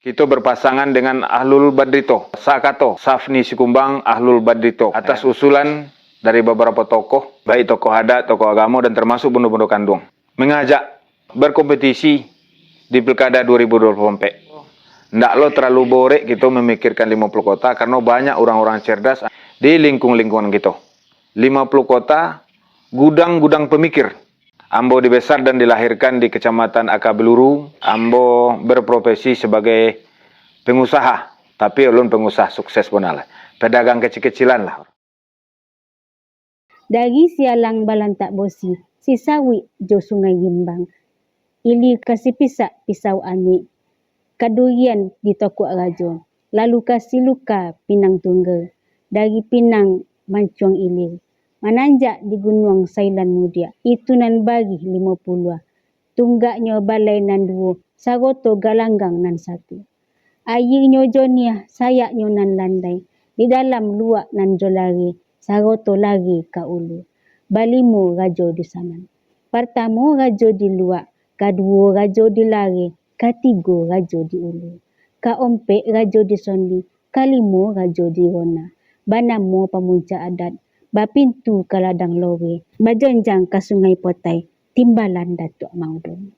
Kita berpasangan dengan Ahlul Badrito, Sakato, Safni Sikumbang, Ahlul Badrito. Atas usulan dari beberapa tokoh, baik tokoh adat, tokoh agama, dan termasuk Bondo-Bondo Kandung. Mengajak berkompetisi di Pilkada 2024. Ndak lo terlalu borek kita memikirkan 50 kota, karena banyak orang-orang cerdas di lingkungan kita. 50 kota, gudang-gudang pemikir. Ambo dibesar dan dilahirkan di Kecamatan Akabeluru. Ambo berprofesi sebagai pengusaha, tapi ulun pengusaha sukses pun lah. Pedagang kecil-kecilan lah. Dari sialang balantak bosi, si sawi jo sungai Gimbang. Ili kasih pisau ani. Kadurian di toko rajo. Lalu kasih luka Pinang Tunggal. Dari Pinang Mancuang Ilir. Mananjak di Gunung Sailan Mudia. Itu nan bagi 50. Tunggaknya balai nan 2. Saroto galanggang nan 1. Airnya jonia, sayaknya nan landai. Di dalam luak nan jolari. Saroto lari ke ulu. Balimu rajo di sana. Pertama rajo di luak. Kedua rajo di lari. Ketiga rajo di ulu. Keempat rajo di sondi. Kelima rajo di rona. Banamo pemunca adat. Bapintu ke ladang lori. Bajanjang ke sungai Potai. Timbalan Datuk Maudun.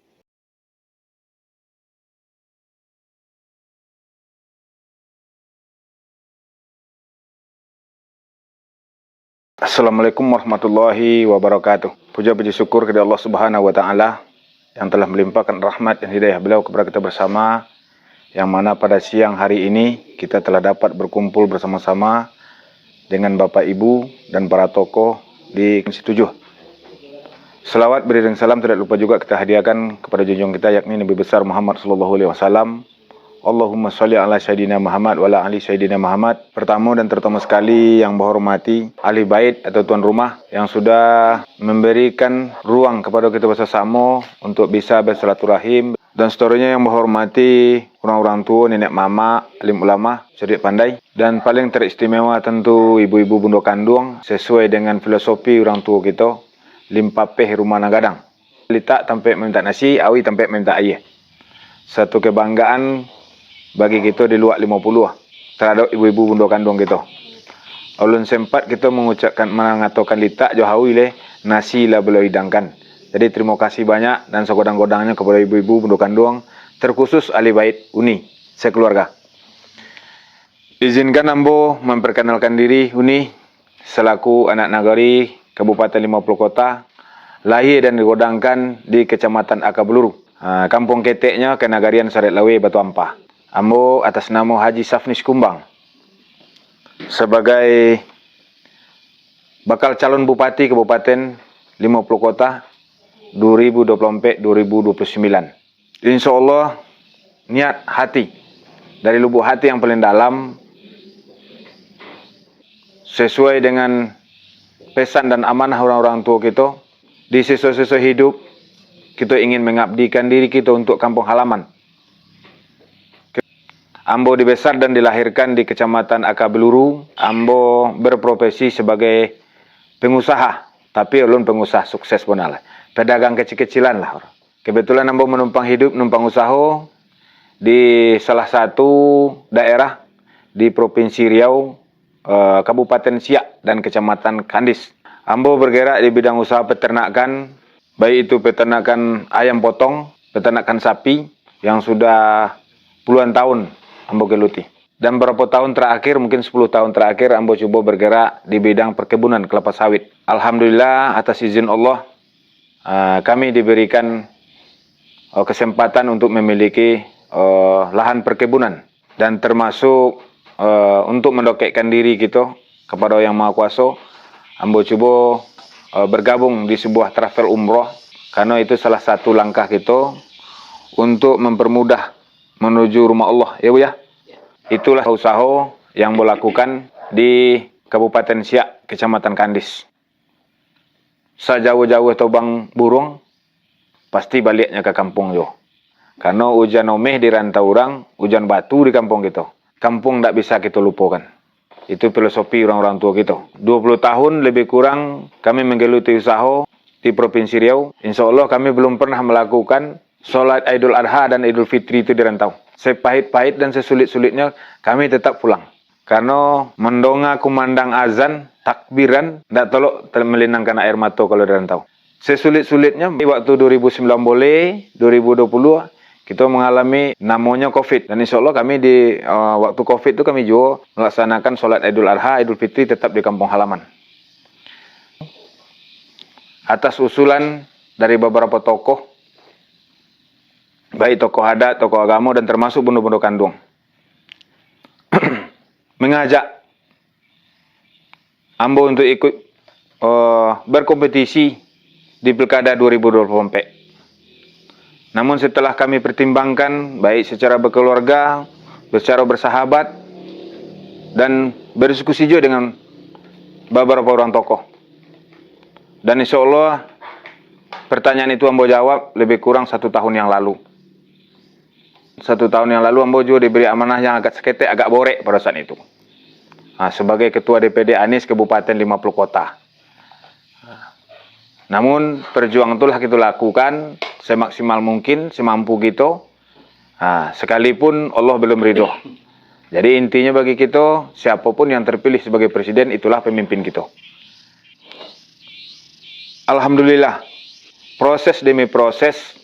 Assalamualaikum warahmatullahi wabarakatuh. Puja-puji syukur kepada Allah Subhanahu wa taala yang telah melimpahkan rahmat dan hidayah beliau kepada kita bersama, yang mana pada siang hari ini kita telah dapat berkumpul bersama-sama dengan Bapak Ibu dan para tokoh di Komisi 7. Selawat beri dan salam tidak lupa juga kita hadiahkan kepada junjung kita, yakni Nabi besar Muhammad sallallahu alaihi wasallam. Allahumma sholli ala Sayyidina Muhammad wa ala ali Sayyidina Muhammad. Pertama dan terutama sekali yang berhormati ahli bait atau tuan rumah yang sudah memberikan ruang kepada kita bersama untuk bisa bersilaturahim, dan seterusnya yang berhormati orang-orang tua, nenek mama, alim ulama, cerdik pandai, dan paling teristimewa tentu ibu-ibu Bondo Kandung sesuai dengan filosofi orang tua kita, limpapeh rumah nagadang. Litak tampe minta nasi, awi tampe minta air. Satu kebanggaan bagi kita di luar 50 terhadap ibu-ibu Bondo Kandung kita. Ulun sempat kita mengucapkan mengatakan litak johawi le nasi lah beliau hidangkan. Jadi terima kasih banyak dan segodang-godangnya kepada ibu-ibu Bondo Kandung, terkhusus ahli bait Uni sekeluarga. Izinkan ambo memperkenalkan diri Uni selaku anak nagari Kabupaten 50 Kota, lahir dan digodangkan di Kecamatan Akabeluru. Kampung keteknya Kenagarian Saret Lawe Batu Ampah. Ambo atas nama Haji Safni Sikumbang sebagai bakal calon bupati Kabupaten 50 Kota 2024-2029. Insya Allah niat hati dari lubuk hati yang paling dalam, sesuai dengan pesan dan amanah orang-orang tua kita, di sisa-sisa hidup kita ingin mengabdikan diri kita untuk kampung halaman. Ambo dibesar dan dilahirkan di Kecamatan Akabeluru. Ambo berprofesi sebagai pengusaha, tapi ulun pengusaha sukses pun lah. Pedagang kecil-kecilan lah. Kebetulan ambo menumpang hidup, numpang usaha di salah satu daerah di Provinsi Riau, Kabupaten Siak dan Kecamatan Kandis. Ambo bergerak di bidang usaha peternakan, baik itu peternakan ayam potong, peternakan sapi, yang sudah puluhan tahun ambo geluti. Dan beberapa tahun terakhir, mungkin 10 tahun terakhir, ambo coba bergerak di bidang perkebunan kelapa sawit. Alhamdulillah atas izin Allah, kami diberikan kesempatan untuk memiliki lahan perkebunan, dan termasuk untuk mendokekkan diri kita kepada Yang Maha Kuasa, ambo coba bergabung di sebuah travel umroh, karena itu salah satu langkah kita untuk mempermudah menuju rumah Allah, ya Bu ya. Itulah usaha yang dilakukan di Kabupaten Siak, Kecamatan Kandis. Sejauh-jauh tobang burung, pasti baliknya ke kampung yo. Karena hujan omeh di rantau orang, hujan batu di kampung kita. Kampung tak bisa kita lupakan. Itu filosofi orang-orang tua kita. 20 tahun lebih kurang kami menggeluti usaha di Provinsi Riau. Insya Allah kami belum pernah melakukan sholat Idul Adha dan Idul Fitri itu di rantau. Sepahit-pahit dan sesulit-sulitnya kami tetap pulang. Karena mendonga kumandang azan, takbiran, tidak tolok melinangkan air mata kalau dia tahu. Sesulit-sulitnya waktu 2019 boleh, 2020 kita mengalami namanya COVID. Dan insya Allah kami di waktu COVID itu kami juga melaksanakan sholat Idul Adha, Idul Fitri tetap di kampung halaman. Atas usulan dari beberapa tokoh, baik tokoh adat, tokoh agama, dan termasuk Bondo-Bondo Kandung, mengajak ambo untuk ikut berkompetisi di Pilkada 2024. Namun setelah kami pertimbangkan, baik secara berkeluarga, secara bersahabat, dan berdiskusi juga dengan beberapa orang tokoh. Dan insya Allah, pertanyaan itu ambo jawab lebih kurang 1 tahun yang lalu. 1 tahun yang lalu ambo juga diberi amanah yang agak seketek, agak borek pada saat itu. Nah, sebagai Ketua DPD Anies Kabupaten 50 Kota. Namun perjuangan itulah kita lakukan semaksimal mungkin, semampu kita. Sekalipun Allah belum ridho. Jadi intinya bagi kita, siapapun yang terpilih sebagai presiden, itulah pemimpin kita. Alhamdulillah, proses demi proses,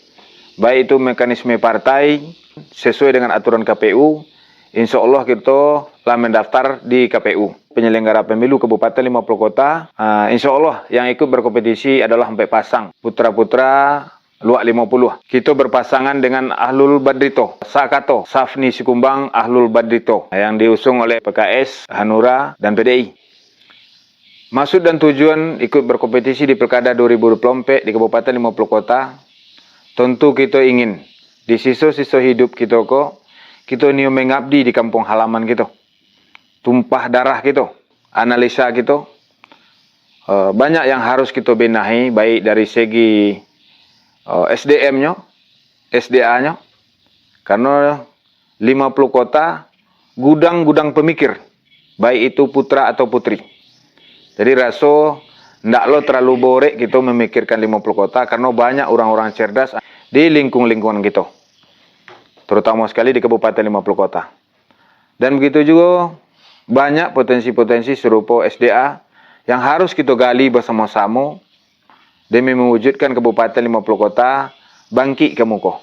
baik itu mekanisme partai, sesuai dengan aturan KPU, insya Allah kita telah mendaftar di KPU. Penyelenggara pemilu Kabupaten 50 Kota, insya Allah yang ikut berkompetisi adalah 4 pasang, putra-putra Luak 50. Kita berpasangan dengan Ahlul Badrito, Sakato, Safni Sikumbang, Ahlul Badrito, yang diusung oleh PKS, Hanura, dan PDI. Maksud dan tujuan ikut berkompetisi di Pilkada 2024 di Kabupaten 50 Kota, tentu kita ingin di sisa-sisa hidup kita kita ini mengabdi di kampung halaman kita. Tumpah darah kita, analisa kita, banyak yang harus kita benahi, baik dari segi SDM-nya, SDA-nya, karena 50 kota gudang-gudang pemikir, baik itu putra atau putri. Jadi rasa ndak lo terlalu borek kita memikirkan 50 kota, karena banyak orang-orang cerdas di lingkungan kita, terutama sekali di Kabupaten 50 Kota. Dan begitu juga banyak potensi-potensi serupa SDA yang harus kita gali bersama-sama demi mewujudkan Kabupaten 50 Kota bangkit ke muka.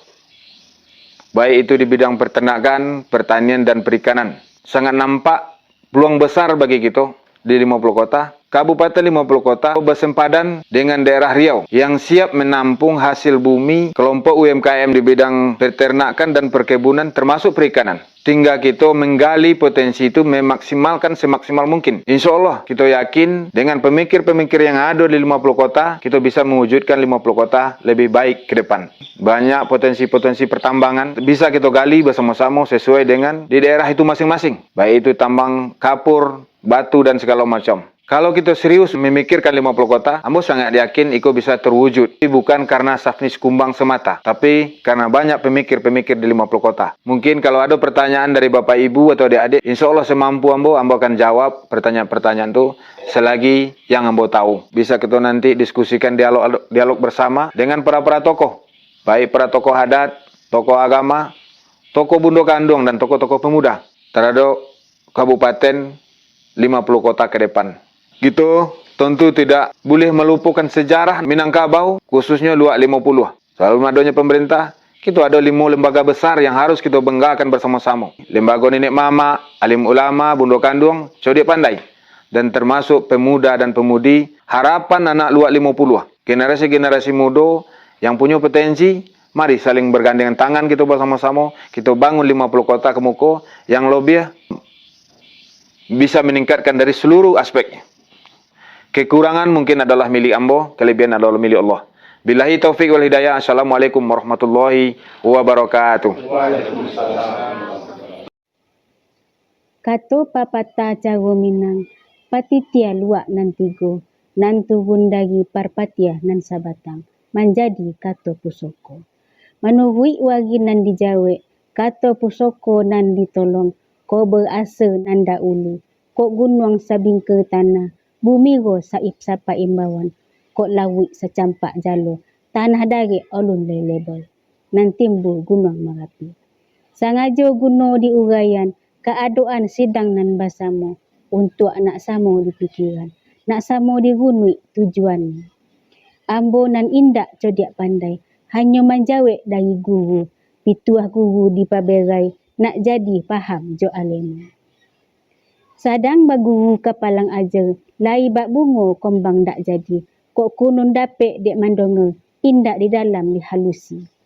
Baik itu di bidang peternakan, pertanian, dan perikanan. Sangat nampak peluang besar bagi kita di 50 Kota. Kabupaten 50 Kota bersempadan dengan daerah Riau yang siap menampung hasil bumi kelompok UMKM di bidang peternakan dan perkebunan termasuk perikanan. Tinggal kita menggali potensi itu, memaksimalkan semaksimal mungkin. Insya Allah kita yakin dengan pemikir-pemikir yang ada di 50 kota, kita bisa mewujudkan 50 kota lebih baik ke depan. Banyak potensi-potensi pertambangan bisa kita gali bersama-sama sesuai dengan di daerah itu masing-masing. Baik itu tambang kapur, batu, dan segala macam. Kalau kita serius memikirkan 50 kota, ambo sangat yakin itu bisa terwujud. Bukan karena Safni Sikumbang semata, tapi karena banyak pemikir-pemikir di 50 kota. Mungkin kalau ada pertanyaan dari Bapak Ibu atau adik-adik, insya Allah semampu ambo akan jawab pertanyaan-pertanyaan itu selagi yang ambo tahu. Bisa kita nanti diskusikan dialog bersama dengan para tokoh. Baik para tokoh adat, tokoh agama, tokoh Bondo Kandung, dan tokoh-tokoh pemuda terhadap Kabupaten 50 kota ke depan. Gitu, tentu tidak boleh melupakan sejarah Minangkabau, khususnya Luak 50. Selalu adanya pemerintah, kita ada 5 lembaga besar yang harus kita banggakan bersama-sama. Lembaga Nenek Mama, Alim Ulama, Bondo Kandung, Codik Pandai. Dan termasuk pemuda dan pemudi, harapan anak Luak 50. Generasi-generasi muda yang punya potensi, mari saling bergandengan tangan kita bersama-sama, kita bangun 50 kota ke muka yang lebih bisa meningkatkan dari seluruh aspeknya. Kekurangan mungkin adalah milik ambo, kelebihan adalah milik Allah. Billahi taufik wal hidayah. Assalamualaikum warahmatullahi wabarakatuh. Kato papata jago Minang, patitia luak nan tigo, nantu bundagi parpatia nan sabatang, menjadi kato pusoko. Manuhui wagi nan dijawe, kato pusoko nan ditolong, ko berasa nan daulu, ko gunung sabing ke tanah, bumi go saip sapa imbawan, ko lawi secampak jalo, tanah dari olun lelebel, nan timbul gunung Merapi. Sangajo guno di uraian, keadaan sidang nan bersama untuk nak samo di pikiran, nak samo di gunui tujuan. Ambo nan indak codiak pandai, hanya menjawab dari guru, pituah guru dipaberai, nak jadi faham jo alema. Sadang baguru kapalang ajar, lai bak bungo kombang dak jadi, kok kunun dapet dek mandonge, indak di dalam dihalusi.